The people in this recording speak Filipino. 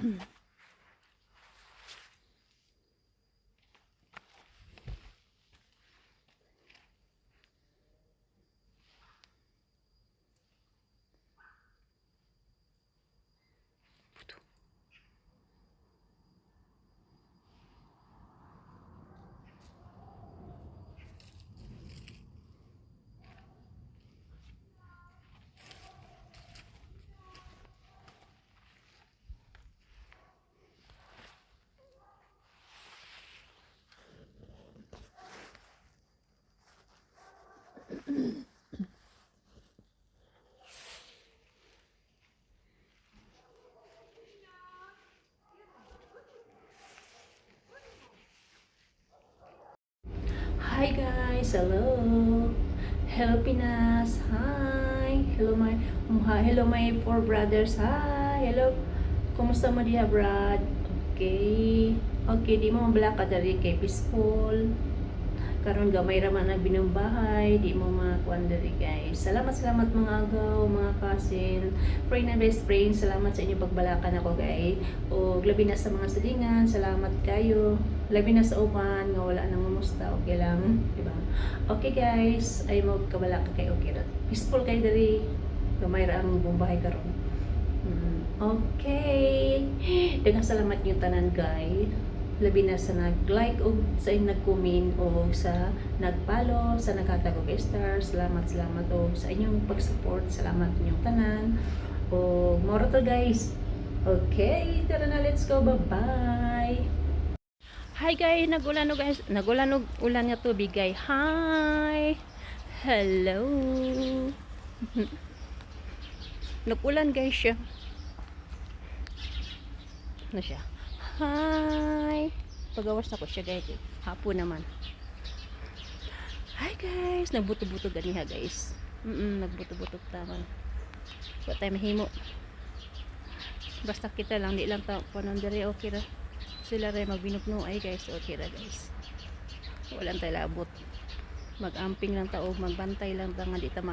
Hi guys, hello. Hello Pinas. Hi. Hello my four brothers. Hi. Hello. Kumusta mo diha, Brad? Okay. Okay, di mo mabala ka dari kay peaceful. Karon gamay ra man ang binumbahay, di mo makuan diri guys. Salamat mga agaw, mga cousin. Pray na best friend, salamat sa inyo pagbalakan ako guys. O labi na sa mga salingan, salamat kayo. Labi na sa uban nga wala nang mumusta, okay lang, di ba? Okay guys, ay mo kabalaka kay okay ra. Peaceful kay diri. Gamay ra ang bumbahay karon. Okay. Daghang salamat yung tanan guys. Labi na sa nag-like o sa nag-comment o sa nag-follow, sa naghatagog star. Salamat o sa inyong pag-support. Salamat inyong tanan. O moro to guys. Okay, tara na, let's go. Bye-bye. Hi guys, nagulan guys. Nagulan ulan nga tubig guys. Hi. Hello. Nagulan guys siya. Ano siya? Hi! Pagawas na ko siya guys. Hapon naman. Hi guys! Nagbuto-buto ganiha guys. Nagbuto-buto taman. Wala tayo mahimo. Basta kita lang, di lang ta panandari okay ra. Sila rin magbinukno ay guys. Okay ra guys. Wala tayo labot. Mag-amping lang ta o magbantay lang ta nga di ta